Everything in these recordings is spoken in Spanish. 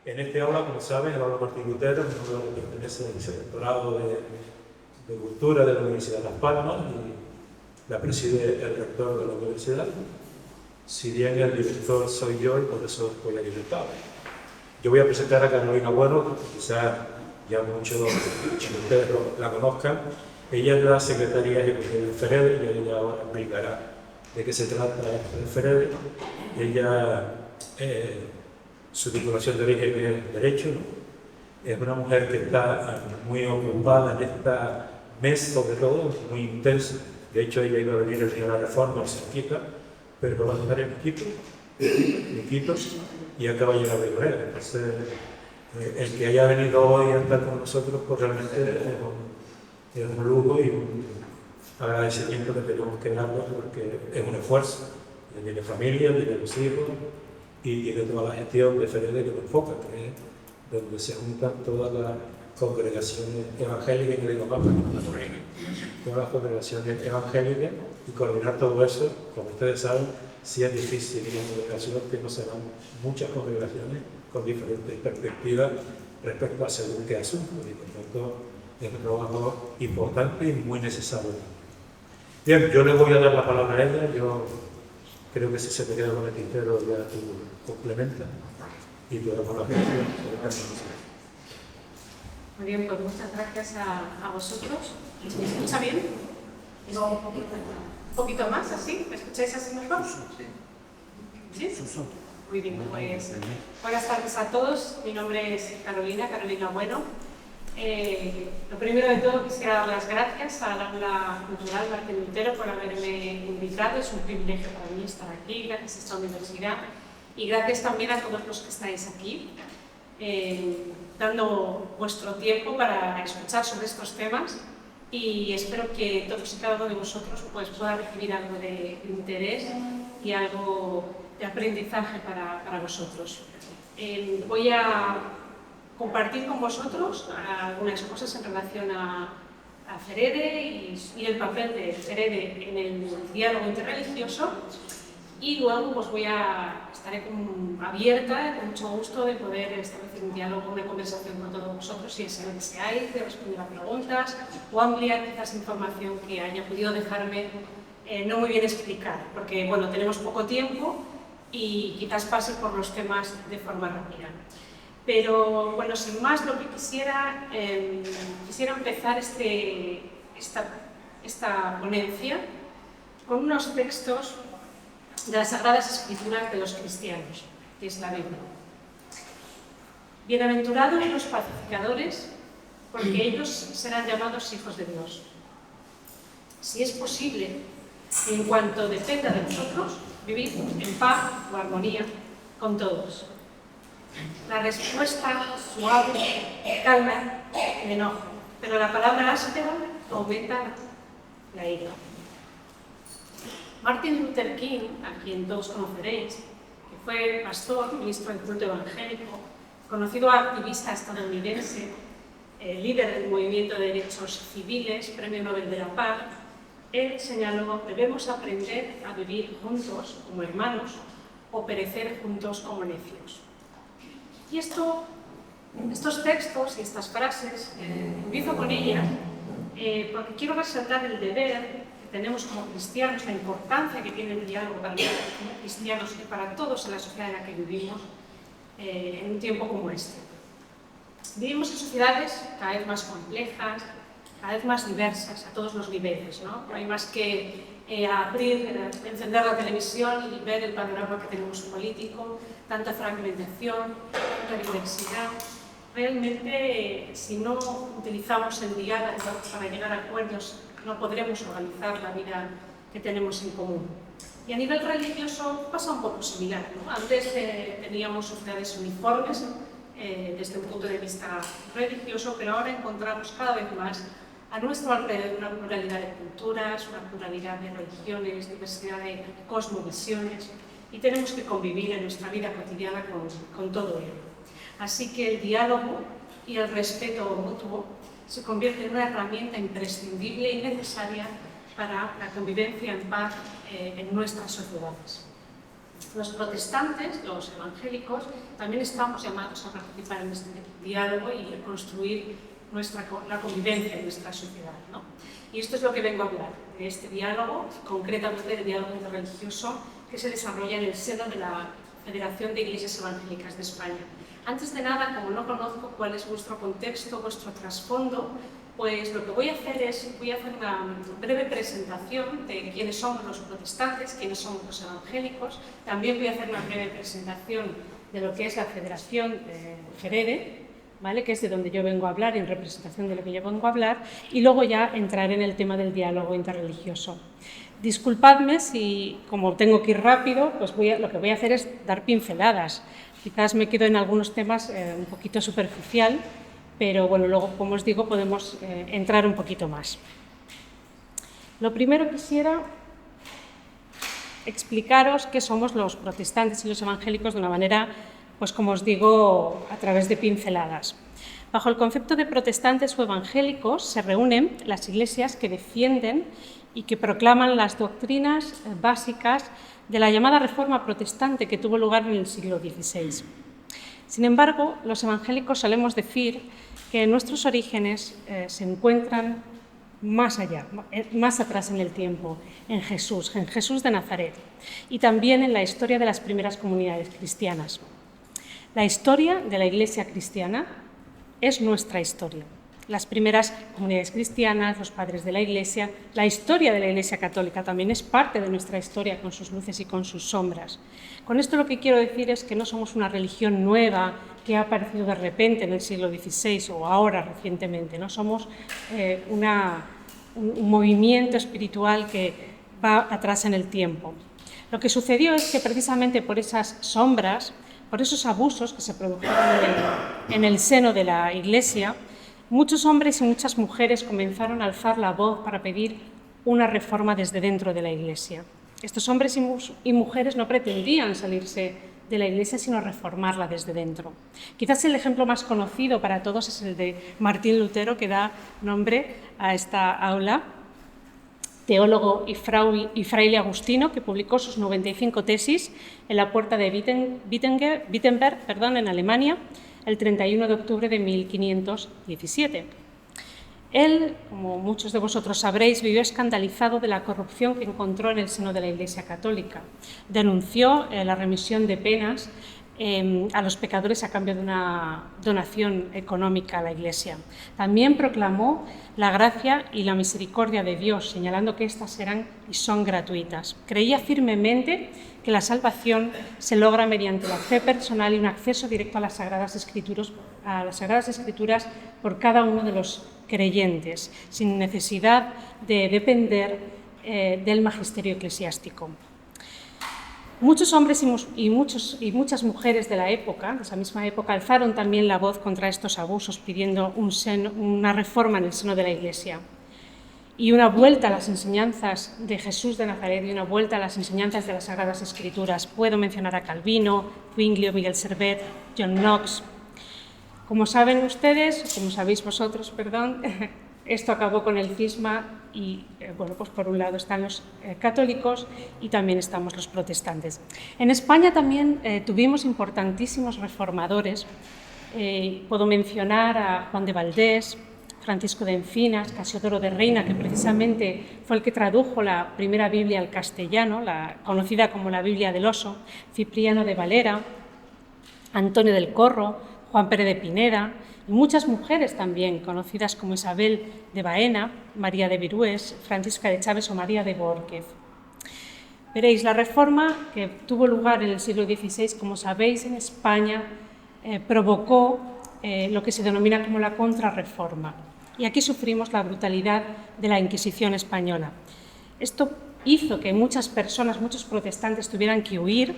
En este aula, como saben, el aula Martín Lutero, un aula que pertenece al Vicerrectorado de Cultura de la Universidad de Las Palmas y la preside el rector de la universidad. Si bien el director soy yo y por eso estoy aquí sentado. Yo voy a presentar a Carolina Bueno, que quizás ya muchos de ustedes la conozcan. Ella es la secretaria ejecutiva del FEREDE y ella ahora explicará de qué se trata el FEREDE. Ella, su titulación de origen es Derecho, ¿no? Es una mujer que está muy ocupada en esta mes, sobre todo, muy intensa. De hecho, ella iba a venir el día de la Reforma, cerquita, pero va a estar en Quito, y acaba de llegar de Corea. Entonces, el que haya venido hoy a estar con nosotros, pues realmente es un lujo y un agradecimiento que tenemos que darnos, porque es un esfuerzo. Tiene familia, tiene los hijos y tiene toda la gestión de FEREDE que lo enfoca, que es donde se juntan todas las congregaciones evangélicas, que digo, todas las congregaciones evangélicas, y coordinar todo eso, como ustedes saben, sí es difícil en una congregación que no se dan muchas congregaciones con diferentes perspectivas respecto a según qué asunto, y por tanto es un trabajo importante y muy necesario. Bien, yo le voy a dar la palabra a ella. Yo creo que si se me queda con el tintero ya tú complementas y tú damos la palabra. Muy bien, pues muchas gracias a vosotros. ¿Me escucha bien? No, un poquito más, así. ¿Me escucháis así mejor? ¿Sí? Muy bien, pues buenas tardes a todos. Mi nombre es Carolina Bueno. Lo primero de todo quisiera dar las gracias al Aula Cultural Martín Lutero por haberme invitado. Es un privilegio para mí estar aquí, gracias a esta universidad, y gracias también a todos los que estáis aquí, dando vuestro tiempo para escuchar sobre estos temas, y espero que todos y cada uno de vosotros pues, pueda recibir algo de interés y algo de aprendizaje para vosotros. Voy a compartir con vosotros algunas cosas en relación a FEREDE y el papel de FEREDE en el diálogo interreligioso, y luego pues estaré abierta, con mucho gusto, de poder establecer un diálogo, una conversación con todos vosotros, si es lo que deseáis, de responder a preguntas o ampliar quizás información que haya podido dejarme no muy bien explicar, porque bueno, tenemos poco tiempo y quizás pase por los temas de forma rápida. Pero bueno, sin más, lo que quisiera empezar esta ponencia con unos textos de las Sagradas Escrituras de los cristianos, que es la Biblia. Bienaventurados los pacificadores, porque ellos serán llamados hijos de Dios. Si es posible, en cuanto dependa de vosotros, vivid en paz o armonía con todos. La respuesta suave calma el enojo, pero la palabra áspera aumenta la ira. Martin Luther King, a quien todos conoceréis, que fue pastor, ministro del culto evangélico, conocido activista estadounidense, líder del movimiento de derechos civiles, Premio Nobel de la Paz, él señaló: debemos aprender a vivir juntos como hermanos o perecer juntos como necios. Y estos textos y estas frases, empiezo con ellas porque quiero resaltar el deber que tenemos como cristianos, la importancia que tiene el diálogo para nosotros como cristianos y para todos en la sociedad en la que vivimos en un tiempo como este. Vivimos en sociedades cada vez más complejas, cada vez más diversas a todos los niveles, ¿no? No hay más que encender la televisión y ver el panorama que tenemos político, tanta fragmentación, tanta diversidad. Realmente, si no utilizamos el diálogo para llegar a acuerdos, no podremos organizar la vida que tenemos en común. Y a nivel religioso pasa un poco similar, ¿no? Antes teníamos sociedades uniformes desde un punto de vista religioso, pero ahora encontramos cada vez más a nuestro alrededor una pluralidad de culturas, una pluralidad de religiones, diversidad de cosmovisiones, y tenemos que convivir en nuestra vida cotidiana con todo ello. Así que el diálogo y el respeto mutuo se convierte en una herramienta imprescindible y necesaria para la convivencia en paz en nuestras sociedades. Los protestantes, los evangélicos, también estamos llamados a participar en este diálogo y a construir la convivencia en nuestra sociedad, ¿no? Y esto es lo que vengo a hablar, de este diálogo, concretamente del diálogo interreligioso que se desarrolla en el seno de la Federación de Iglesias Evangélicas de España. Antes de nada, como no conozco cuál es vuestro contexto, vuestro trasfondo, pues lo que voy a hacer una breve presentación de quiénes somos los protestantes, quiénes somos los evangélicos. También voy a hacer una breve presentación de lo que es la Federación FEREDE, ¿vale? Que es de donde yo vengo a hablar, en representación de lo que yo vengo a hablar, y luego ya entraré en el tema del diálogo interreligioso. Disculpadme si, como tengo que ir rápido, pues lo que voy a hacer es dar pinceladas. Quizás me quedo en algunos temas un poquito superficial, pero bueno, luego, como os digo, podemos entrar un poquito más. Lo primero quisiera explicaros qué somos los protestantes y los evangélicos de una manera, pues como os digo, a través de pinceladas. Bajo el concepto de protestantes o evangélicos se reúnen las iglesias que defienden y que proclaman las doctrinas básicas de la llamada Reforma Protestante que tuvo lugar en el siglo XVI. Sin embargo, los evangélicos solemos decir que nuestros orígenes se encuentran más allá, más atrás en el tiempo, en Jesús de Nazaret, y también en la historia de las primeras comunidades cristianas. La historia de la Iglesia cristiana es nuestra historia. Las primeras comunidades cristianas, los padres de la Iglesia, la historia de la Iglesia católica también es parte de nuestra historia, con sus luces y con sus sombras. Con esto lo que quiero decir es que no somos una religión nueva que ha aparecido de repente en el siglo XVI o ahora recientemente, no somos un movimiento espiritual que va atrás en el tiempo. Lo que sucedió es que precisamente por esas sombras, por esos abusos que se produjeron en el seno de la Iglesia, muchos hombres y muchas mujeres comenzaron a alzar la voz para pedir una reforma desde dentro de la Iglesia. Estos hombres y mujeres no pretendían salirse de la Iglesia, sino reformarla desde dentro. Quizás el ejemplo más conocido para todos es el de Martín Lutero, que da nombre a esta aula, teólogo y fraile agustino, que publicó sus 95 tesis en la puerta de Wittenberg, en Alemania, el 31 de octubre de 1517. Él, como muchos de vosotros sabréis, vivió escandalizado de la corrupción que encontró en el seno de la Iglesia católica. Denunció la remisión de penas a los pecadores a cambio de una donación económica a la Iglesia. También proclamó la gracia y la misericordia de Dios, señalando que éstas eran y son gratuitas. Creía firmemente que la salvación se logra mediante la fe personal y un acceso directo a las Sagradas Escrituras por cada uno de los creyentes, sin necesidad de depender del magisterio eclesiástico. Muchos hombres y muchas mujeres de la época, de esa misma época, alzaron también la voz contra estos abusos, pidiendo una reforma en el seno de la Iglesia y una vuelta a las enseñanzas de Jesús de Nazaret y una vuelta a las enseñanzas de las Sagradas Escrituras. Puedo mencionar a Calvino, Zwinglio, Miguel Servet, John Knox. Como saben ustedes, como sabéis vosotros, esto acabó con el cisma y, pues por un lado están los católicos y también estamos los protestantes. En España también tuvimos importantísimos reformadores. Puedo mencionar a Juan de Valdés, Francisco de Encinas, Casiodoro de Reina, que precisamente fue el que tradujo la primera Biblia al castellano, conocida como la Biblia del Oso, Cipriano de Valera, Antonio del Corro, Juan Pérez de Pineda, y muchas mujeres también, conocidas como Isabel de Baena, María de Virués, Francisca de Chaves o María de Bórquez. Veréis, la reforma que tuvo lugar en el siglo XVI, como sabéis, en España, provocó lo que se denomina como la contrarreforma. Y aquí sufrimos la brutalidad de la Inquisición española. Esto hizo que muchas personas, muchos protestantes, tuvieran que huir,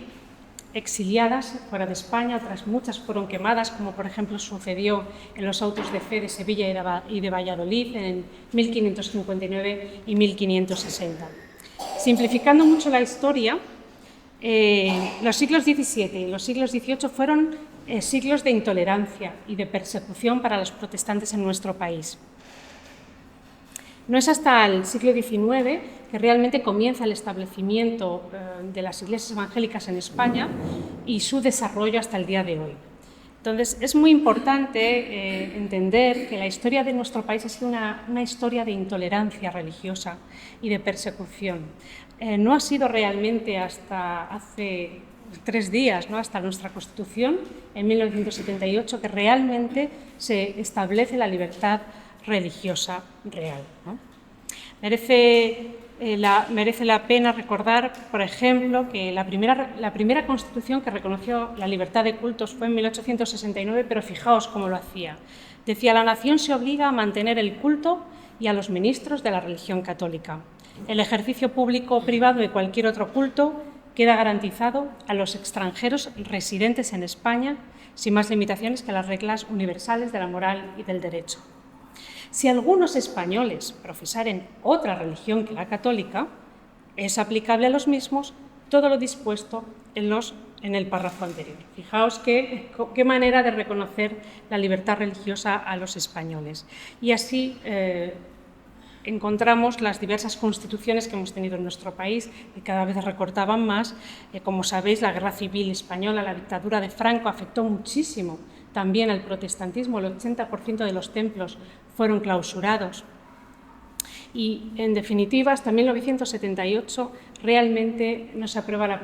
exiliadas fuera de España, otras muchas fueron quemadas, como por ejemplo sucedió en los autos de fe de Sevilla y de Valladolid en 1559 y 1560. Simplificando mucho la historia, los siglos XVII y los siglos XVIII fueron siglos de intolerancia y de persecución para los protestantes en nuestro país. No es hasta el siglo XIX que realmente comienza el establecimiento de las iglesias evangélicas en España y su desarrollo hasta el día de hoy. Entonces, es muy importante entender que la historia de nuestro país ha sido una historia de intolerancia religiosa y de persecución. No ha sido realmente hasta hace 3 días, ¿no?, hasta nuestra Constitución, en 1978, que realmente se establece la libertad religiosa real, ¿no? Merece la pena recordar, por ejemplo, que la primera Constitución que reconoció la libertad de cultos fue en 1869, pero fijaos cómo lo hacía. Decía: la nación se obliga a mantener el culto y a los ministros de la religión católica. El ejercicio público o privado de cualquier otro culto queda garantizado a los extranjeros residentes en España, sin más limitaciones que las reglas universales de la moral y del derecho. Si algunos españoles profesaren otra religión que la católica, es aplicable a los mismos todo lo dispuesto en el párrafo anterior. Fijaos qué manera de reconocer la libertad religiosa a los españoles. Y así encontramos las diversas constituciones que hemos tenido en nuestro país, que cada vez recortaban más. Como sabéis, la Guerra Civil Española, la dictadura de Franco, afectó muchísimo también al protestantismo. El 80% de los templos fueron clausurados. Y, en definitiva, hasta 1978 realmente no se aprueba el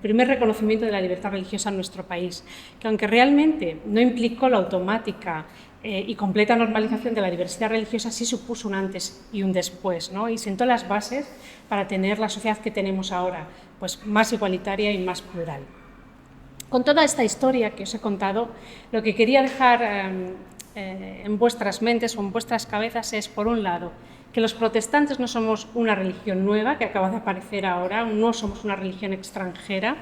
primer reconocimiento de la libertad religiosa en nuestro país, que aunque realmente no implicó la automática y completa normalización de la diversidad religiosa, sí supuso un antes y un después, ¿no? Y sentó las bases para tener la sociedad que tenemos ahora, pues más igualitaria y más plural. Con toda esta historia que os he contado, lo que quería dejar en vuestras mentes o en vuestras cabezas es, por un lado, que los protestantes no somos una religión nueva que acaba de aparecer ahora, no somos una religión extranjera,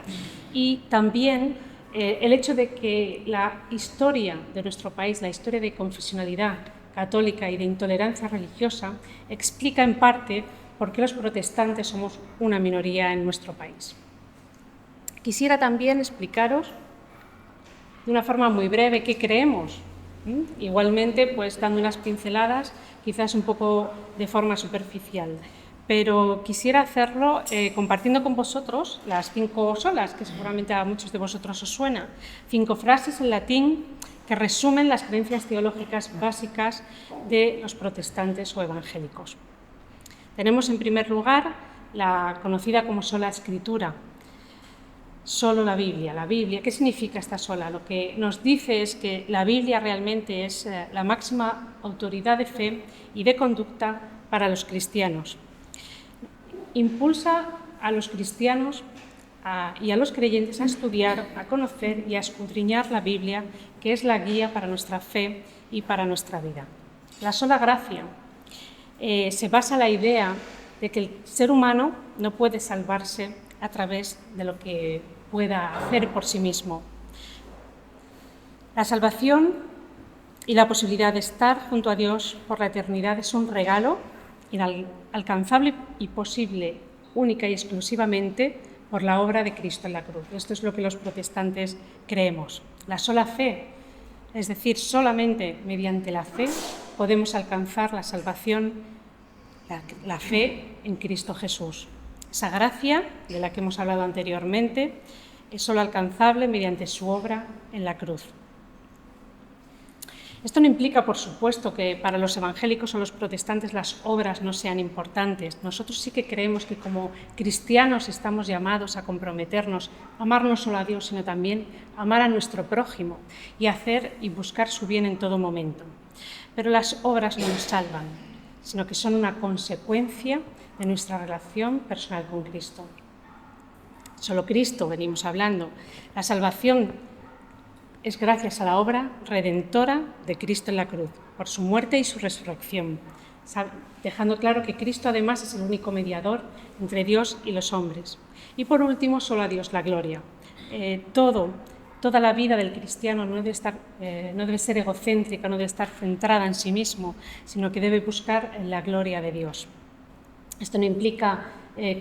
y también el hecho de que la historia de nuestro país, la historia de confesionalidad católica y de intolerancia religiosa, explica en parte por qué los protestantes somos una minoría en nuestro país. Quisiera también explicaros de una forma muy breve qué creemos. Igualmente, pues dando unas pinceladas, quizás un poco de forma superficial, pero quisiera hacerlo compartiendo con vosotros las 5 solas, que seguramente a muchos de vosotros os suena, 5 frases en latín que resumen las creencias teológicas básicas de los protestantes o evangélicos. Tenemos, en primer lugar, la conocida como sola escritura. Solo la Biblia. La Biblia, ¿qué significa esta sola? Lo que nos dice es que la Biblia realmente es la máxima autoridad de fe y de conducta para los cristianos. Impulsa a los cristianos y a los creyentes a estudiar, a conocer y a escudriñar la Biblia, que es la guía para nuestra fe y para nuestra vida. La sola gracia se basa en la idea de que el ser humano no puede salvarse a través de lo que pueda hacer por sí mismo. La salvación y la posibilidad de estar junto a Dios por la eternidad es un regalo inalcanzable y posible única y exclusivamente por la obra de Cristo en la cruz. Esto es lo que los protestantes creemos. La sola fe, es decir, solamente mediante la fe podemos alcanzar la salvación, la fe en Cristo Jesús. Esa gracia, de la que hemos hablado anteriormente, es solo alcanzable mediante su obra en la cruz. Esto no implica, por supuesto, que para los evangélicos o los protestantes las obras no sean importantes. Nosotros sí que creemos que como cristianos estamos llamados a comprometernos, a amar no solo a Dios, sino también a amar a nuestro prójimo y hacer y buscar su bien en todo momento. Pero las obras no nos salvan, sino que son una consecuencia de nuestra relación personal con Cristo. Solo Cristo venimos hablando. La salvación es gracias a la obra redentora de Cristo en la cruz, por su muerte y su resurrección, dejando claro que Cristo además es el único mediador entre Dios y los hombres. Y por último, solo a Dios la gloria. Toda la vida del cristiano no debe ser egocéntrica, no debe estar centrada en sí mismo, sino que debe buscar la gloria de Dios. Esto no implica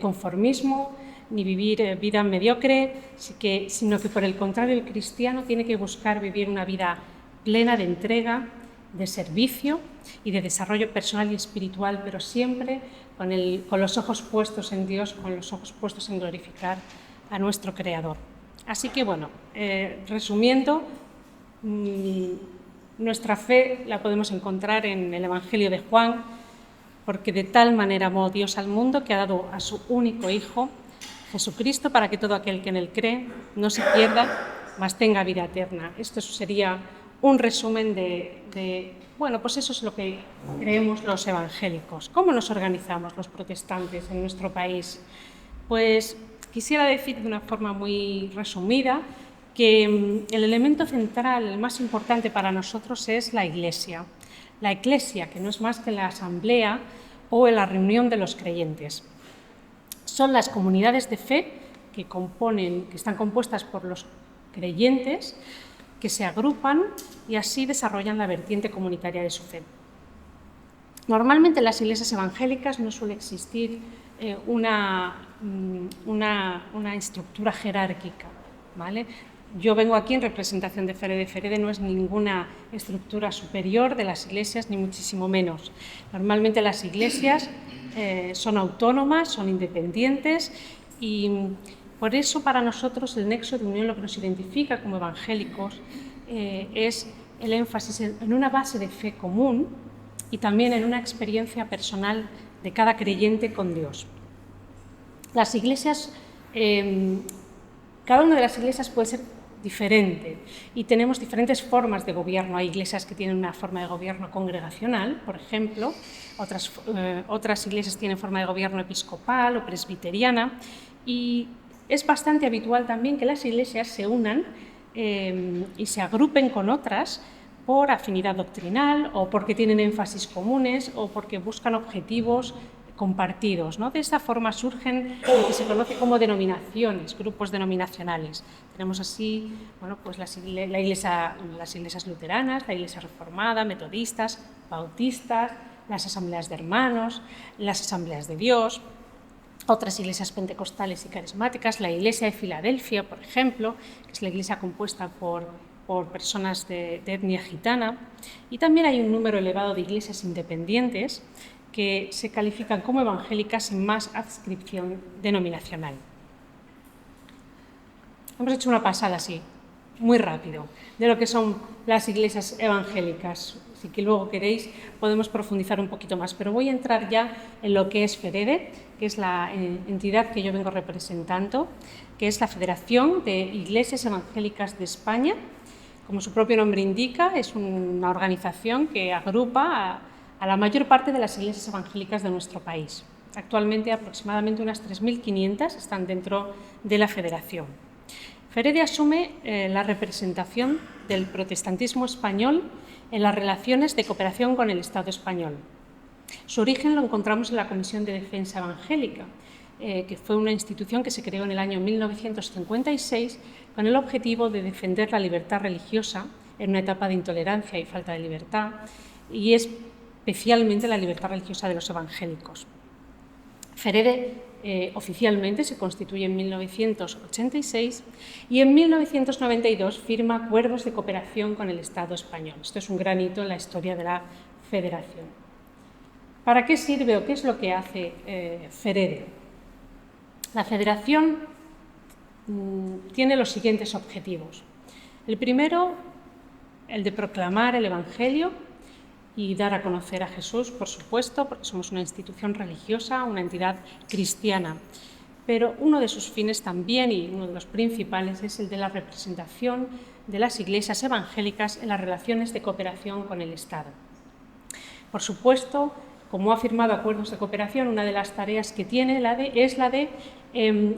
conformismo ni vivir vida mediocre, sino que por el contrario el cristiano tiene que buscar vivir una vida plena de entrega de servicio y de desarrollo personal y espiritual, pero siempre con los ojos puestos en Dios, con los ojos puestos en glorificar a nuestro Creador. Así que, bueno, resumiendo, nuestra fe la podemos encontrar en el Evangelio de Juan, porque de tal manera amó Dios al mundo que ha dado a su único Hijo, Jesucristo, para que todo aquel que en él cree no se pierda, mas tenga vida eterna. Esto sería un resumen bueno, pues eso es lo que creemos los evangélicos. ¿Cómo nos organizamos los protestantes en nuestro país? Pues quisiera decir de una forma muy resumida que el elemento central, el más importante para nosotros es la Iglesia. La Iglesia, que no es más que la asamblea o la reunión de los creyentes. Son las comunidades de fe que están compuestas por los creyentes, que se agrupan y así desarrollan la vertiente comunitaria de su fe. Normalmente en las iglesias evangélicas no suele existir una estructura jerárquica, ¿vale? Yo vengo aquí en representación de Ferede. Ferede no es ninguna estructura superior de las iglesias, ni muchísimo menos. Normalmente las iglesias son autónomas, son independientes y por eso para nosotros el nexo de unión, lo que nos identifica como evangélicos, es el énfasis en una base de fe común y también en una experiencia personal de cada creyente con Dios. Las iglesias, cada una de las iglesias puede ser diferente y tenemos diferentes formas de gobierno. Hay iglesias que tienen una forma de gobierno congregacional, por ejemplo, otras iglesias tienen forma de gobierno episcopal o presbiteriana, y es bastante habitual también que las iglesias se unan y se agrupen con otras por afinidad doctrinal o porque tienen énfasis comunes o porque buscan objetivos compartidos, ¿no? De esta forma surgen lo que se conoce como denominaciones, grupos denominacionales. Tenemos así, bueno, pues las iglesias luteranas, la iglesia reformada, metodistas, bautistas, las asambleas de hermanos, las asambleas de Dios, otras iglesias pentecostales y carismáticas, la iglesia de Filadelfia, por ejemplo, que es la iglesia compuesta por personas de etnia gitana, y también hay un número elevado de iglesias independientes que se califican como evangélicas sin más adscripción denominacional. Hemos hecho una pasada así, muy rápido, de lo que son las iglesias evangélicas. Si que luego queréis podemos profundizar un poquito más, pero voy a entrar ya en lo que es Ferede, que es la entidad que yo vengo representando, que es la Federación de Iglesias Evangélicas de España. Como su propio nombre indica, es una organización que agrupa a la mayor parte de las iglesias evangélicas de nuestro país. Actualmente aproximadamente unas 3.500 están dentro de la federación. Ferede asume la representación del protestantismo español en las relaciones de cooperación con el Estado español. Su origen lo encontramos en la Comisión de Defensa Evangélica, que fue una institución que se creó en el año 1956 con el objetivo de defender la libertad religiosa en una etapa de intolerancia y falta de libertad, y especialmente la libertad religiosa de los evangélicos. Ferede oficialmente se constituye en 1986 y en 1992 firma acuerdos de cooperación con el Estado español. Esto es un gran hito en la historia de la Federación. ¿Para qué sirve o qué es lo que hace Ferede? La Federación tiene los siguientes objetivos. El primero, el de proclamar el Evangelio y dar a conocer a Jesús, por supuesto, porque somos una institución religiosa, una entidad cristiana. Pero uno de sus fines también, y uno de los principales, es el de la representación de las iglesias evangélicas en las relaciones de cooperación con el Estado. Por supuesto, como ha firmado acuerdos de cooperación, una de las tareas que tiene es la de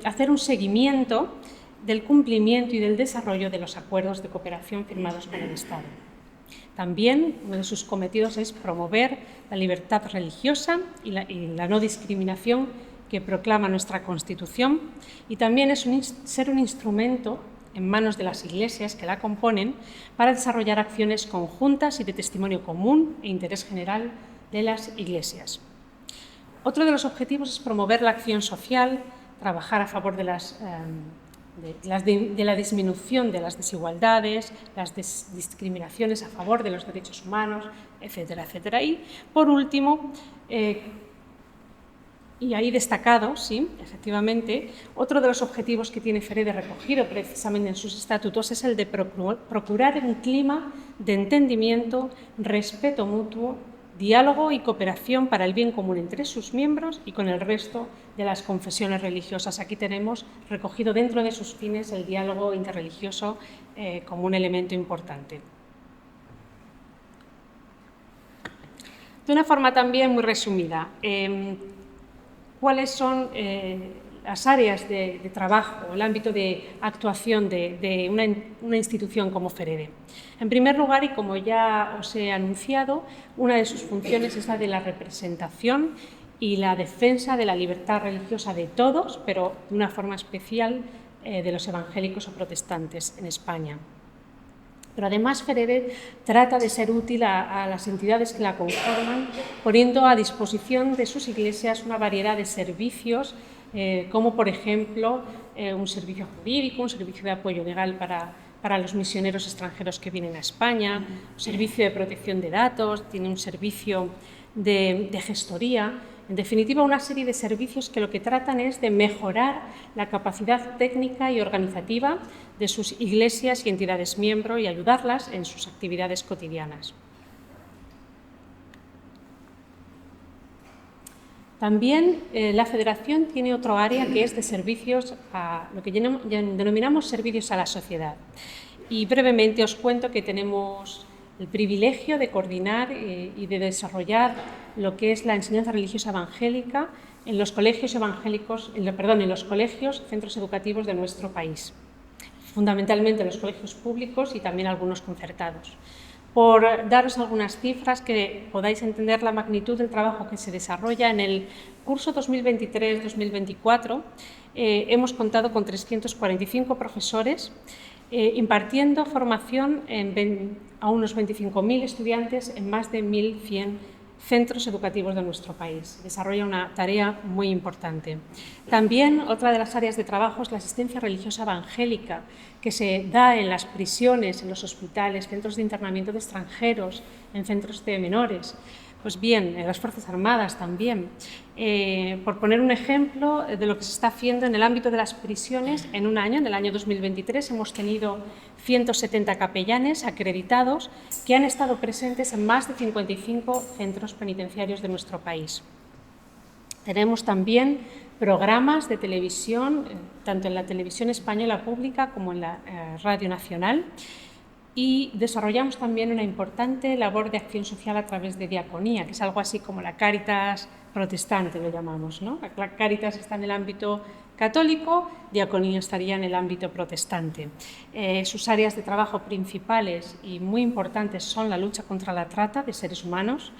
hacer un seguimiento del cumplimiento y del desarrollo de los acuerdos de cooperación firmados con el Estado. También uno de sus cometidos es promover la libertad religiosa y la no discriminación que proclama nuestra Constitución, y también es ser un instrumento en manos de las iglesias que la componen para desarrollar acciones conjuntas y de testimonio común e interés general de las iglesias. Otro de los objetivos es promover la acción social, trabajar a favor de las de la disminución de las desigualdades, las discriminaciones a favor de los derechos humanos, etcétera, etcétera. Y, por último, y ahí destacado, sí, efectivamente, otro de los objetivos que tiene FEREDE recogido precisamente en sus estatutos es el de procurar un clima de entendimiento, respeto mutuo, diálogo y cooperación para el bien común entre sus miembros y con el resto de las confesiones religiosas. Aquí tenemos recogido dentro de sus fines el diálogo interreligioso como un elemento importante. De una forma también muy resumida, ¿cuáles son las áreas de trabajo, el ámbito de actuación de una institución como FEREDE? En primer lugar, y como ya os he anunciado, una de sus funciones es la de la representación y la defensa de la libertad religiosa de todos, pero de una forma especial de los evangélicos o protestantes en España. Pero además FEREDE trata de ser útil a las entidades que la conforman, poniendo a disposición de sus iglesias una variedad de servicios, como por ejemplo un servicio jurídico, un servicio de apoyo legal para los misioneros extranjeros que vienen a España, un servicio de protección de datos, tiene un servicio de gestoría. En definitiva, una serie de servicios que lo que tratan es de mejorar la capacidad técnica y organizativa de sus iglesias y entidades miembro y ayudarlas en sus actividades cotidianas. También la Federación tiene otro área que es de servicios a lo que denominamos servicios a la sociedad. Y brevemente os cuento que tenemos el privilegio de coordinar y de desarrollar lo que es la enseñanza religiosa evangélica en los colegios evangélicos, en los colegios, centros educativos de nuestro país, fundamentalmente en los colegios públicos y también algunos concertados. Por daros algunas cifras que podáis entender la magnitud del trabajo que se desarrolla en el curso 2023-2024, hemos contado con 345 profesores impartiendo formación a unos 25.000 estudiantes en más de 1.100 centros educativos de nuestro país. Desarrolla una tarea muy importante. También otra de las áreas de trabajo es la asistencia religiosa evangélica, que se da en las prisiones, en los hospitales, centros de internamiento de extranjeros, en centros de menores. Pues bien, en las Fuerzas Armadas también. Por poner un ejemplo de lo que se está haciendo en el ámbito de las prisiones, en un año, en el año 2023, hemos tenido 170 capellanes acreditados que han estado presentes en más de 55 centros penitenciarios de nuestro país. Tenemos también programas de televisión, tanto en la televisión española pública como en la Radio Nacional, y desarrollamos también una importante labor de acción social a través de diaconía, que es algo así como la Cáritas protestante, lo llamamos, ¿no? La Cáritas está en el ámbito católico, diaconía estaría en el ámbito protestante. Sus áreas de trabajo principales y muy importantes son la lucha contra la trata de seres humanos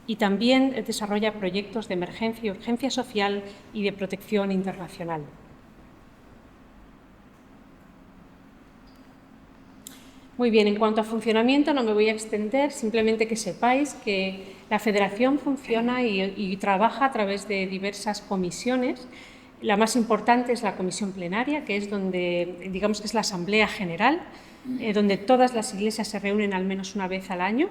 y también desarrolla proyectos de emergencia y urgencia social y de protección internacional. Muy bien, en cuanto a funcionamiento no me voy a extender, simplemente que sepáis que la Federación funciona y trabaja a través de diversas comisiones. La más importante es la comisión plenaria, que es donde, digamos que es la Asamblea General, donde todas las iglesias se reúnen al menos una vez al año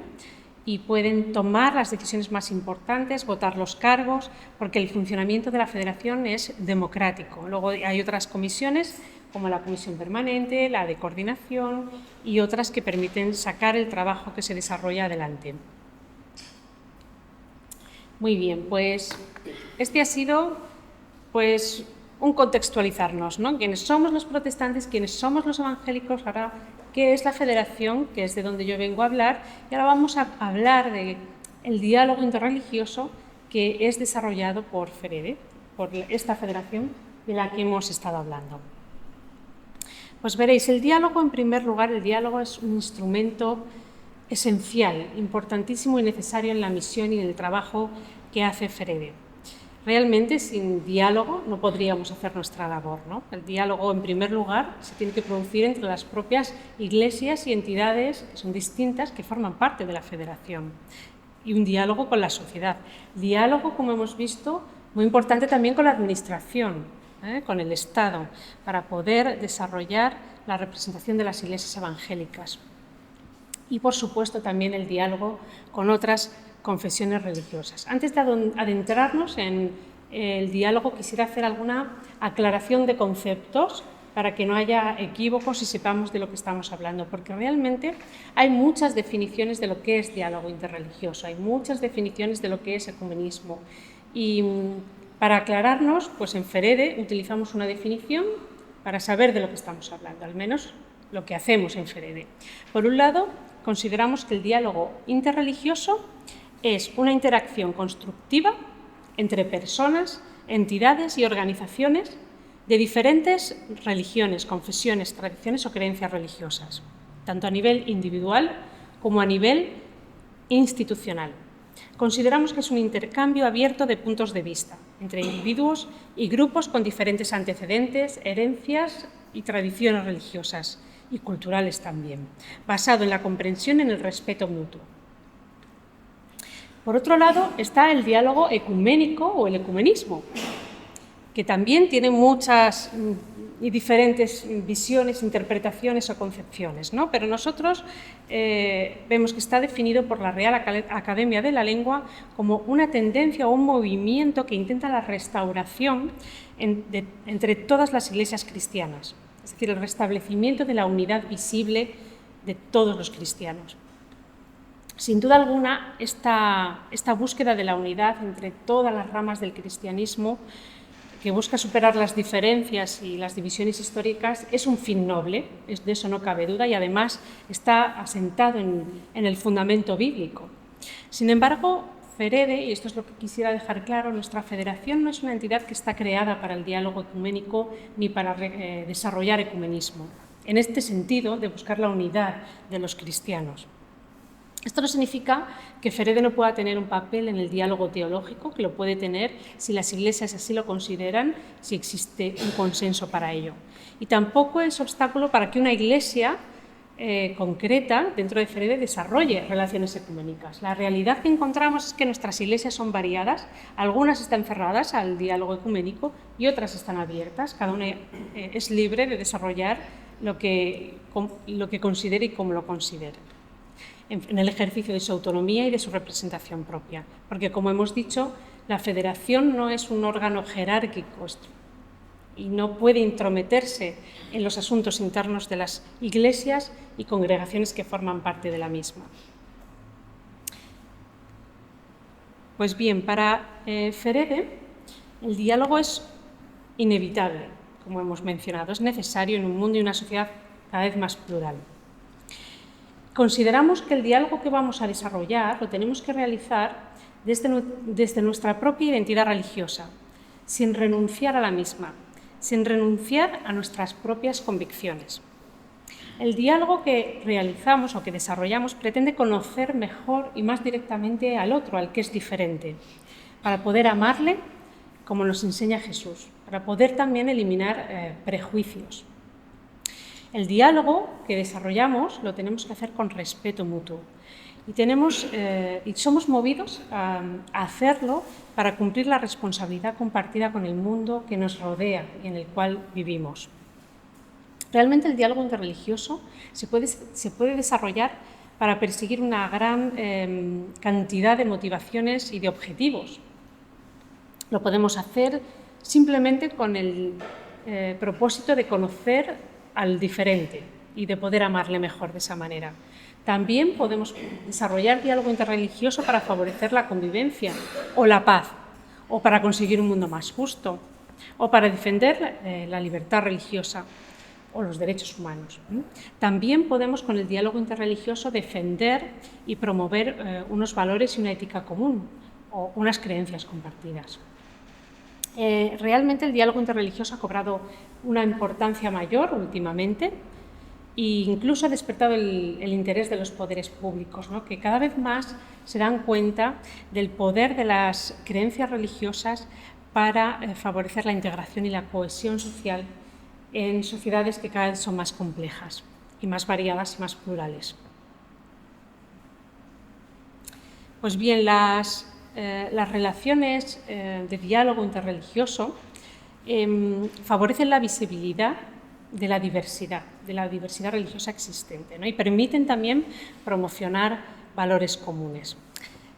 y pueden tomar las decisiones más importantes, votar los cargos, porque el funcionamiento de la Federación es democrático. Luego hay otras comisiones, como la comisión permanente, la de coordinación y otras que permiten sacar el trabajo que se desarrolla adelante. Muy bien, pues este ha sido un contextualizarnos, ¿no? Quiénes somos los protestantes, quiénes somos los evangélicos, ahora qué es la Federación, que es de donde yo vengo a hablar, y ahora vamos a hablar del diálogo interreligioso que es desarrollado por FEREDE, por esta Federación de la que hemos estado hablando. Pues veréis, el diálogo, en primer lugar, el diálogo es un instrumento esencial, importantísimo y necesario en la misión y en el trabajo que hace FEREDE. Realmente, sin diálogo no podríamos hacer nuestra labor, ¿no? El diálogo, en primer lugar, se tiene que producir entre las propias iglesias y entidades que son distintas, que forman parte de la Federación, y un diálogo con la sociedad. Diálogo, como hemos visto, muy importante también con la administración, con el Estado, para poder desarrollar la representación de las iglesias evangélicas. Y, por supuesto, también el diálogo con otras confesiones religiosas. Antes de adentrarnos en el diálogo, quisiera hacer alguna aclaración de conceptos para que no haya equívocos y sepamos de lo que estamos hablando, porque realmente hay muchas definiciones de lo que es diálogo interreligioso, hay muchas definiciones de lo que es ecumenismo. Y para aclararnos, pues en FEREDE utilizamos una definición para saber de lo que estamos hablando, al menos lo que hacemos en FEREDE. Por un lado, consideramos que el diálogo interreligioso es una interacción constructiva entre personas, entidades y organizaciones de diferentes religiones, confesiones, tradiciones o creencias religiosas, tanto a nivel individual como a nivel institucional. Consideramos que es un intercambio abierto de puntos de vista entre individuos y grupos con diferentes antecedentes, herencias y tradiciones religiosas y culturales también, basado en la comprensión y en el respeto mutuo. Por otro lado, está el diálogo ecuménico o el ecumenismo, que también tiene muchas y diferentes visiones, interpretaciones o concepciones, ¿no? Pero nosotros vemos que está definido por la Real Academia de la Lengua como una tendencia o un movimiento que intenta la restauración entre todas las iglesias cristianas, es decir, el restablecimiento de la unidad visible de todos los cristianos. Sin duda alguna, esta búsqueda de la unidad entre todas las ramas del cristianismo, que busca superar las diferencias y las divisiones históricas, es un fin noble, de eso no cabe duda, y además está asentado en el fundamento bíblico. Sin embargo, FEREDE, y esto es lo que quisiera dejar claro, nuestra federación no es una entidad que está creada para el diálogo ecuménico ni para desarrollar ecumenismo, en este sentido de buscar la unidad de los cristianos. Esto no significa que FEREDE no pueda tener un papel en el diálogo teológico, que lo puede tener si las iglesias así lo consideran, si existe un consenso para ello. Y tampoco es obstáculo para que una iglesia concreta dentro de FEREDE desarrolle relaciones ecuménicas. La realidad que encontramos es que nuestras iglesias son variadas, algunas están cerradas al diálogo ecuménico y otras están abiertas. Cada una es libre de desarrollar lo que considere y cómo lo considere, en el ejercicio de su autonomía y de su representación propia. Porque, como hemos dicho, la federación no es un órgano jerárquico y no puede intrometerse en los asuntos internos de las iglesias y congregaciones que forman parte de la misma. Pues bien, para FEREDE el diálogo es inevitable, como hemos mencionado, es necesario en un mundo y una sociedad cada vez más plural. Consideramos que el diálogo que vamos a desarrollar lo tenemos que realizar desde nuestra propia identidad religiosa, sin renunciar a la misma, sin renunciar a nuestras propias convicciones. El diálogo que realizamos o que desarrollamos pretende conocer mejor y más directamente al otro, al que es diferente, para poder amarle como nos enseña Jesús, para poder también eliminar prejuicios. El diálogo que desarrollamos lo tenemos que hacer con respeto mutuo y somos movidos a hacerlo para cumplir la responsabilidad compartida con el mundo que nos rodea y en el cual vivimos. Realmente el diálogo interreligioso se puede desarrollar para perseguir una gran cantidad de motivaciones y de objetivos. Lo podemos hacer simplemente con el propósito de conocer al diferente y de poder amarle mejor de esa manera. También podemos desarrollar diálogo interreligioso para favorecer la convivencia o la paz, o para conseguir un mundo más justo, o para defender la libertad religiosa o los derechos humanos. También podemos, con el diálogo interreligioso, defender y promover unos valores y una ética común o unas creencias compartidas. Realmente el diálogo interreligioso ha cobrado una importancia mayor últimamente e incluso ha despertado el interés de los poderes públicos, ¿no? Que cada vez más se dan cuenta del poder de las creencias religiosas para favorecer la integración y la cohesión social en sociedades que cada vez son más complejas y más variadas y más plurales. Pues bien, las relaciones de diálogo interreligioso favorecen la visibilidad de la diversidad religiosa existente, ¿no? Y permiten también promocionar valores comunes.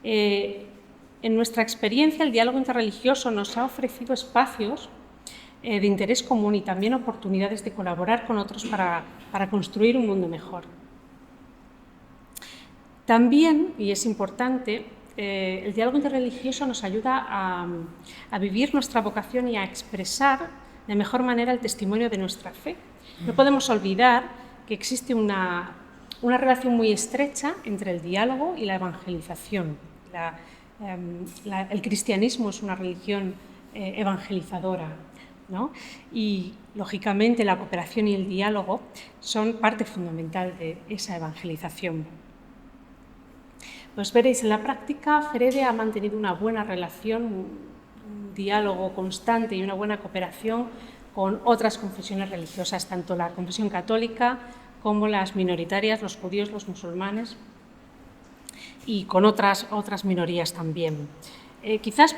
En nuestra experiencia, el diálogo interreligioso nos ha ofrecido espacios de interés común y también oportunidades de colaborar con otros para construir un mundo mejor. También, y es importante, el diálogo interreligioso nos ayuda a vivir nuestra vocación y a expresar de mejor manera el testimonio de nuestra fe. No podemos olvidar que existe una relación muy estrecha entre el diálogo y la evangelización. El cristianismo es una religión evangelizadora, ¿no? Y, lógicamente, la cooperación y el diálogo son parte fundamental de esa evangelización. Pues veréis, en la práctica FEREDE ha mantenido una buena relación, un diálogo constante y una buena cooperación con otras confesiones religiosas, tanto la confesión católica como las minoritarias, los judíos, los musulmanes, y con otras minorías también. Quizás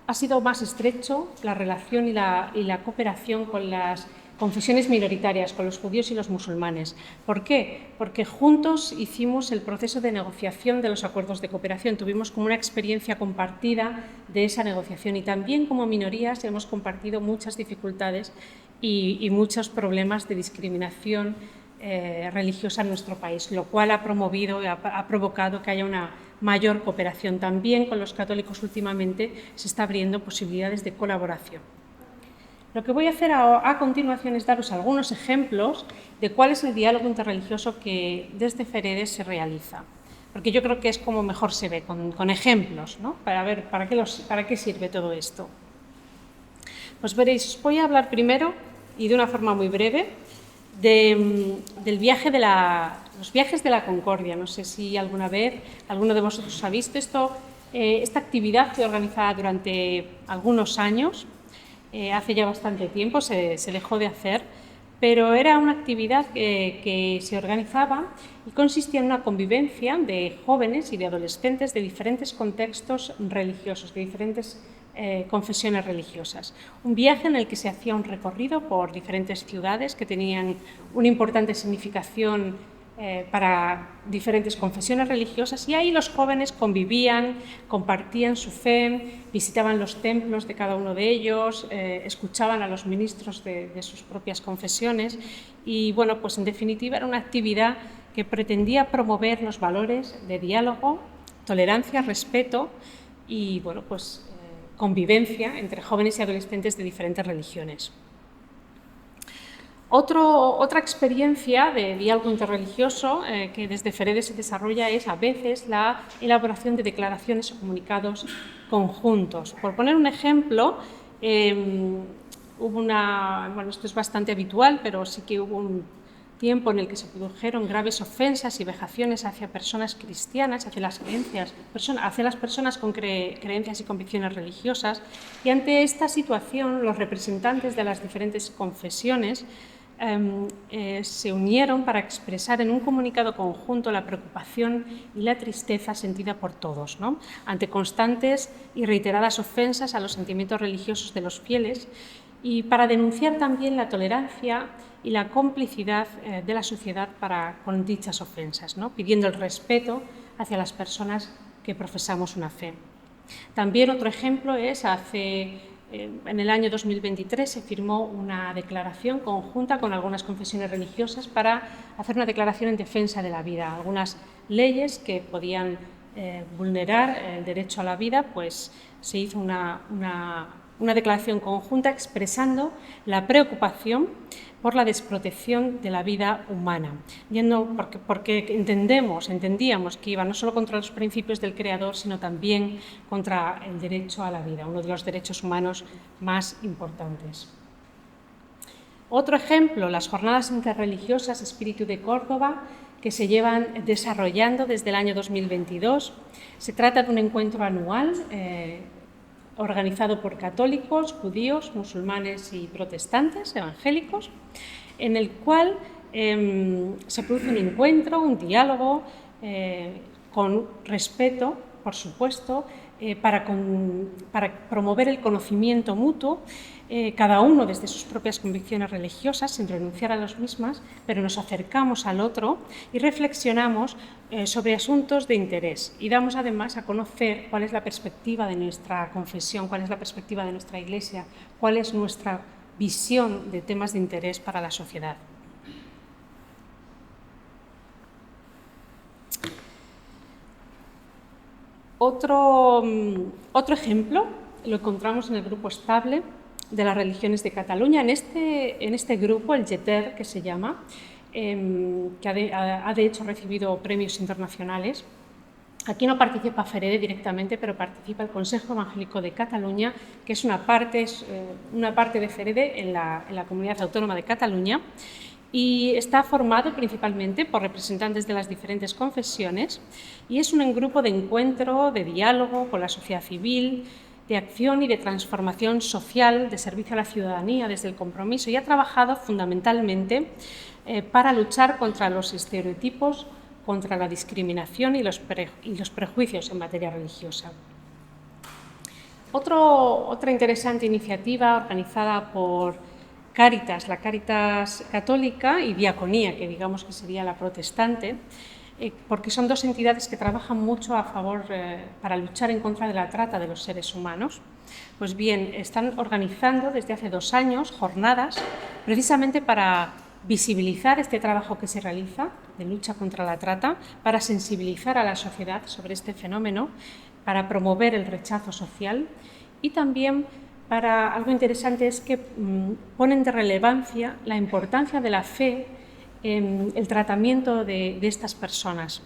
ha sido más estrecho la relación y la cooperación con las confesiones minoritarias, con los judíos y los musulmanes. ¿Por qué? Porque juntos hicimos el proceso de negociación de los acuerdos de cooperación, tuvimos como una experiencia compartida de esa negociación y también como minorías hemos compartido muchas dificultades y muchos problemas de discriminación religiosa en nuestro país, lo cual ha provocado que haya una mayor cooperación. También con los católicos últimamente se está abriendo posibilidades de colaboración. Lo que voy a hacer a continuación es daros algunos ejemplos de cuál es el diálogo interreligioso que desde FEREDE se realiza, porque yo creo que es como mejor se ve, con ejemplos, ¿no? Para ver para qué sirve todo esto. Pues veréis, os voy a hablar primero, y de una forma muy breve, los viajes de la Concordia. No sé si alguna vez alguno de vosotros ha visto esto. Esta actividad fue organizada durante algunos años, hace ya bastante tiempo se dejó de hacer, pero era una actividad que se organizaba y consistía en una convivencia de jóvenes y de adolescentes de diferentes contextos religiosos, de diferentes confesiones religiosas. Un viaje en el que se hacía un recorrido por diferentes ciudades que tenían una importante significación para diferentes confesiones religiosas, y ahí los jóvenes convivían, compartían su fe, visitaban los templos de cada uno de ellos, escuchaban a los ministros de sus propias confesiones y, bueno, pues en definitiva era una actividad que pretendía promover los valores de diálogo, tolerancia, respeto y, bueno, pues convivencia entre jóvenes y adolescentes de diferentes religiones. Otra experiencia de diálogo interreligioso que desde FEREDE se desarrolla es a veces la elaboración de declaraciones o comunicados conjuntos. Por poner un ejemplo, esto es bastante habitual, pero sí que hubo un tiempo en el que se produjeron graves ofensas y vejaciones hacia personas cristianas, hacia las personas con creencias y convicciones religiosas, y ante esta situación los representantes de las diferentes confesiones se unieron para expresar en un comunicado conjunto la preocupación y la tristeza sentida por todos, ¿no?, ante constantes y reiteradas ofensas a los sentimientos religiosos de los fieles, y para denunciar también la tolerancia y la complicidad de la sociedad con dichas ofensas, ¿no?, pidiendo el respeto hacia las personas que profesamos una fe. También otro ejemplo es en el año 2023 se firmó una declaración conjunta con algunas confesiones religiosas para hacer una declaración en defensa de la vida. Algunas leyes que podían vulnerar el derecho a la vida, pues se hizo una declaración conjunta expresando la preocupación por la desprotección de la vida humana, porque entendíamos que iba no solo contra los principios del Creador, sino también contra el derecho a la vida, uno de los derechos humanos más importantes. Otro ejemplo, las jornadas interreligiosas Espíritu de Córdoba, que se llevan desarrollando desde el año 2022. Se trata de un encuentro anual organizado por católicos, judíos, musulmanes y protestantes, evangélicos, en el cual se produce un encuentro, un diálogo, con respeto, por supuesto, para promover el conocimiento mutuo, cada uno desde sus propias convicciones religiosas, sin renunciar a las mismas, pero nos acercamos al otro y reflexionamos sobre asuntos de interés y damos además a conocer cuál es la perspectiva de nuestra confesión, cuál es la perspectiva de nuestra Iglesia, cuál es nuestra visión de temas de interés para la sociedad. Otro ejemplo lo encontramos en el grupo estable de las religiones de Cataluña. En este grupo, el GETER, que se llama, que ha de hecho recibido premios internacionales. Aquí no participa FEREDE directamente, pero participa el Consejo Evangélico de Cataluña, que es una parte de FEREDE en la Comunidad Autónoma de Cataluña, y está formado principalmente por representantes de las diferentes confesiones y es un grupo de encuentro, de diálogo con la sociedad civil, de acción y de transformación social, de servicio a la ciudadanía desde el compromiso, y ha trabajado fundamentalmente para luchar contra los estereotipos, contra la discriminación y los prejuicios en materia religiosa. Otra interesante iniciativa organizada por Cáritas, la Cáritas católica, y Diaconía, que digamos que sería la protestante, porque son dos entidades que trabajan mucho a favor, para luchar en contra de la trata de los seres humanos. Pues bien, están organizando desde hace 2 años jornadas precisamente para visibilizar este trabajo que se realiza de lucha contra la trata, para sensibilizar a la sociedad sobre este fenómeno, para promover el rechazo social y también para algo interesante es que ponen de relevancia la importancia de la fe en el tratamiento de estas personas,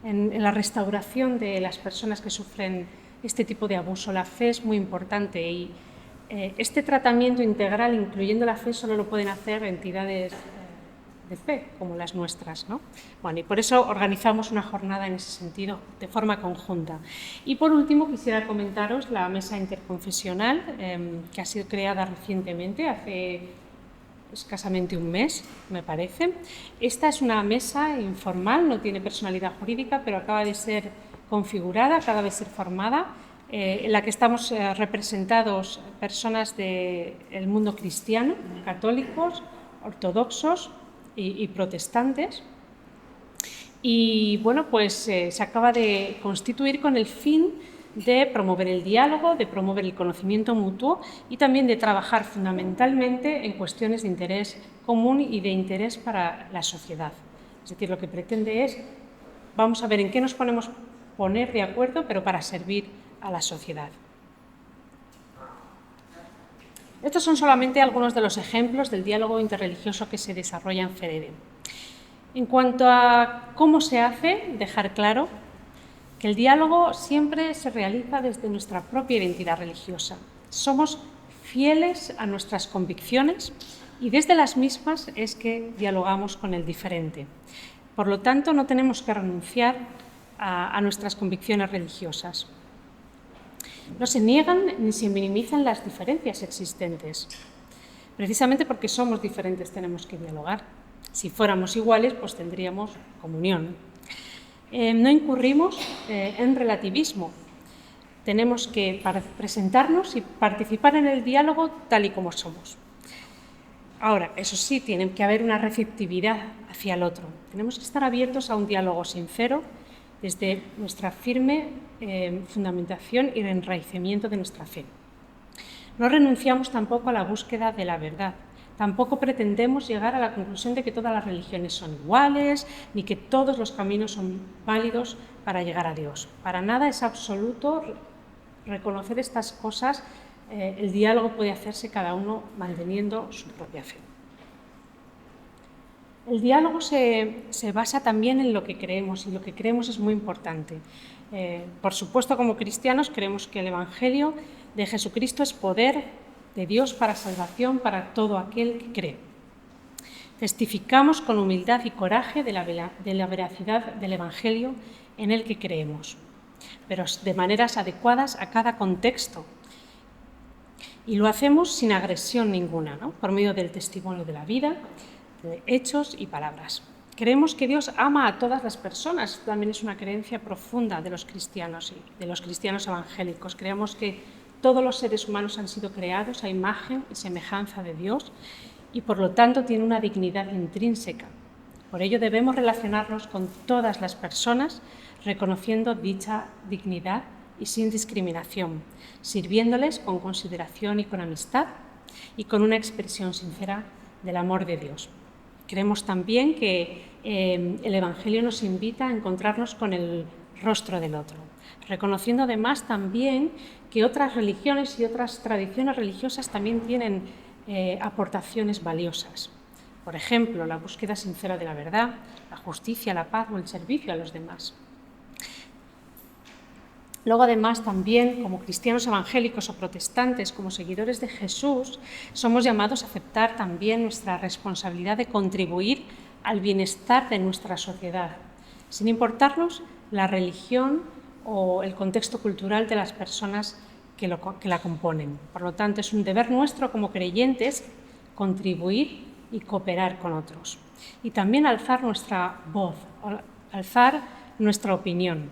en la restauración de las personas que sufren este tipo de abuso. La fe es muy importante y este tratamiento integral, incluyendo la fe, solo lo pueden hacer entidades de fe, como las nuestras, ¿no? Bueno, y por eso organizamos una jornada en ese sentido, de forma conjunta. Y por último, quisiera comentaros la mesa interconfesional, que ha sido creada recientemente, hace escasamente un mes, me parece. Esta es una mesa informal, no tiene personalidad jurídica, pero acaba de ser configurada, acaba de ser formada, en la que estamos representados personas del mundo cristiano, católicos, ortodoxos y protestantes. Y bueno, pues se acaba de constituir con el fin de promover el diálogo, de promover el conocimiento mutuo y también de trabajar fundamentalmente en cuestiones de interés común y de interés para la sociedad. Es decir, lo que pretende es, vamos a ver en qué nos podemos poner de acuerdo, pero para servir a la sociedad. Estos son solamente algunos de los ejemplos del diálogo interreligioso que se desarrolla en FEREDE. En cuanto a cómo se hace, dejar claro que el diálogo siempre se realiza desde nuestra propia identidad religiosa. Somos fieles a nuestras convicciones y desde las mismas es que dialogamos con el diferente. Por lo tanto, no tenemos que renunciar a nuestras convicciones religiosas. No se niegan ni se minimizan las diferencias existentes. Precisamente porque somos diferentes tenemos que dialogar. Si fuéramos iguales, pues tendríamos comunión. No incurrimos en relativismo. Tenemos que presentarnos y participar en el diálogo tal y como somos. Ahora, eso sí, tiene que haber una receptividad hacia el otro. Tenemos que estar abiertos a un diálogo sincero desde nuestra firme fundamentación y enraizamiento de nuestra fe. No renunciamos tampoco a la búsqueda de la verdad. Tampoco pretendemos llegar a la conclusión de que todas las religiones son iguales, ni que todos los caminos son válidos para llegar a Dios. Para nada es absoluto reconocer estas cosas. El diálogo puede hacerse cada uno manteniendo su propia fe. El diálogo se basa también en lo que creemos, y lo que creemos es muy importante. Por supuesto, como cristianos, creemos que el Evangelio de Jesucristo es poder de Dios para salvación para todo aquel que cree. Testificamos con humildad y coraje de la veracidad del Evangelio en el que creemos, pero de maneras adecuadas a cada contexto. Y lo hacemos sin agresión ninguna, ¿no? Por medio del testimonio de la vida, de hechos y palabras. Creemos que Dios ama a todas las personas. Esto también es una creencia profunda de los cristianos y de los cristianos evangélicos. Creemos que todos los seres humanos han sido creados a imagen y semejanza de Dios y por lo tanto tienen una dignidad intrínseca. Por ello debemos relacionarnos con todas las personas reconociendo dicha dignidad y sin discriminación, sirviéndoles con consideración y con amistad y con una expresión sincera del amor de Dios. Creemos también que el Evangelio nos invita a encontrarnos con el rostro del otro, reconociendo además también que otras religiones y otras tradiciones religiosas también tienen aportaciones valiosas. Por ejemplo, la búsqueda sincera de la verdad, la justicia, la paz o el servicio a los demás. Luego, además, también como cristianos evangélicos o protestantes, como seguidores de Jesús, somos llamados a aceptar también nuestra responsabilidad de contribuir al bienestar de nuestra sociedad, sin importarnos la religión o el contexto cultural de las personas que la componen. Por lo tanto, es un deber nuestro como creyentes contribuir y cooperar con otros. Y también alzar nuestra voz, alzar nuestra opinión.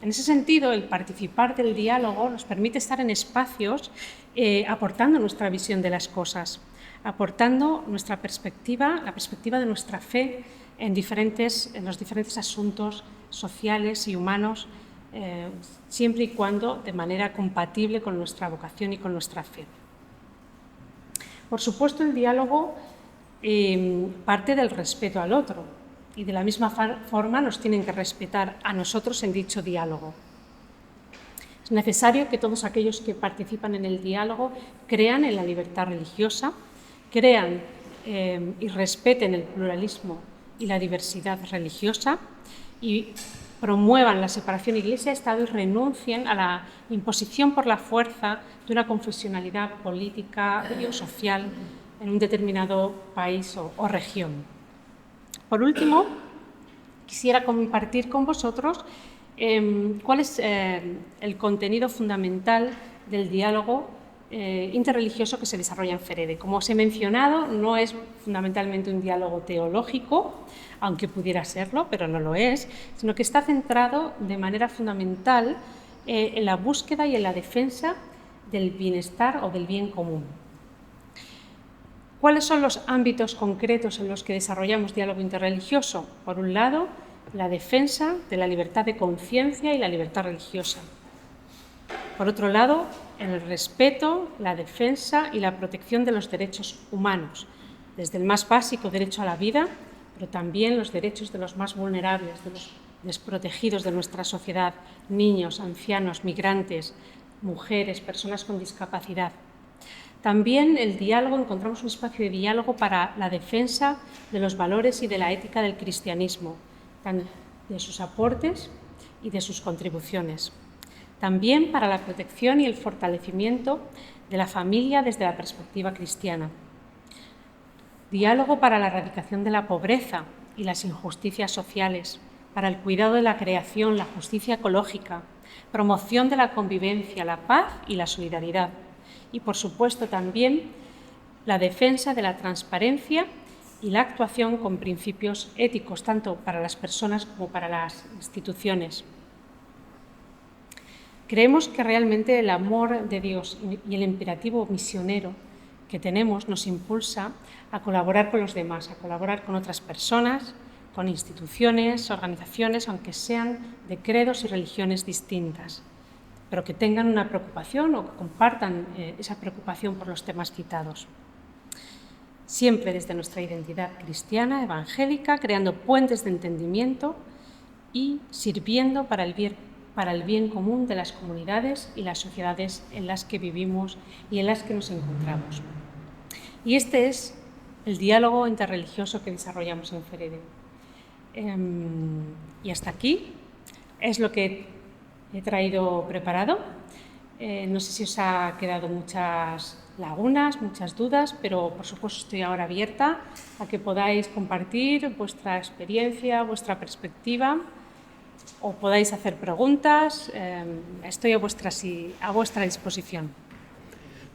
En ese sentido, el participar del diálogo nos permite estar en espacios aportando nuestra visión de las cosas, aportando nuestra perspectiva, la perspectiva de nuestra fe en los diferentes asuntos sociales y humanos, siempre y cuando de manera compatible con nuestra vocación y con nuestra fe. Por supuesto, el diálogo parte del respeto al otro. Y de la misma forma nos tienen que respetar a nosotros en dicho diálogo. Es necesario que todos aquellos que participan en el diálogo crean en la libertad religiosa, crean y respeten el pluralismo y la diversidad religiosa y promuevan la separación Iglesia-Estado y renuncien a la imposición por la fuerza de una confesionalidad política o social en un determinado país o región. Por último, quisiera compartir con vosotros cuál es el contenido fundamental del diálogo interreligioso que se desarrolla en FEREDE. Como os he mencionado, no es fundamentalmente un diálogo teológico, aunque pudiera serlo, pero no lo es, sino que está centrado de manera fundamental en la búsqueda y en la defensa del bienestar o del bien común. ¿Cuáles son los ámbitos concretos en los que desarrollamos diálogo interreligioso? Por un lado, la defensa de la libertad de conciencia y la libertad religiosa. Por otro lado, el respeto, la defensa y la protección de los derechos humanos, desde el más básico derecho a la vida, pero también los derechos de los más vulnerables, de los desprotegidos de nuestra sociedad, niños, ancianos, migrantes, mujeres, personas con discapacidad. También el diálogo, encontramos un espacio de diálogo para la defensa de los valores y de la ética del cristianismo, de sus aportes y de sus contribuciones. También para la protección y el fortalecimiento de la familia desde la perspectiva cristiana. Diálogo para la erradicación de la pobreza y las injusticias sociales, para el cuidado de la creación, la justicia ecológica, promoción de la convivencia, la paz y la solidaridad. Y, por supuesto, también la defensa de la transparencia y la actuación con principios éticos, tanto para las personas como para las instituciones. Creemos que realmente el amor de Dios y el imperativo misionero que tenemos nos impulsa a colaborar con los demás, a colaborar con otras personas, con instituciones, organizaciones, aunque sean de credos y religiones distintas, pero que tengan una preocupación o que compartan esa preocupación por los temas citados. Siempre desde nuestra identidad cristiana, evangélica, creando puentes de entendimiento y sirviendo para el bien común de las comunidades y las sociedades en las que vivimos y en las que nos encontramos. Y este es el diálogo interreligioso que desarrollamos en FEREDE. Y hasta aquí es lo que he traído preparado. No sé si os ha quedado muchas lagunas, muchas dudas, pero por supuesto estoy ahora abierta a que podáis compartir vuestra experiencia, vuestra perspectiva, o podáis hacer preguntas. Estoy a vuestra disposición.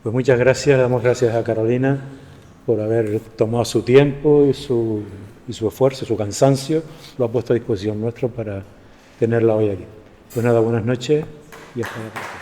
Pues muchas gracias, damos gracias a Carolina por haber tomado su tiempo y su y su esfuerzo, su cansancio, lo ha puesto a disposición nuestro para tenerla hoy aquí. Pues nada, buenas noches y hasta la próxima.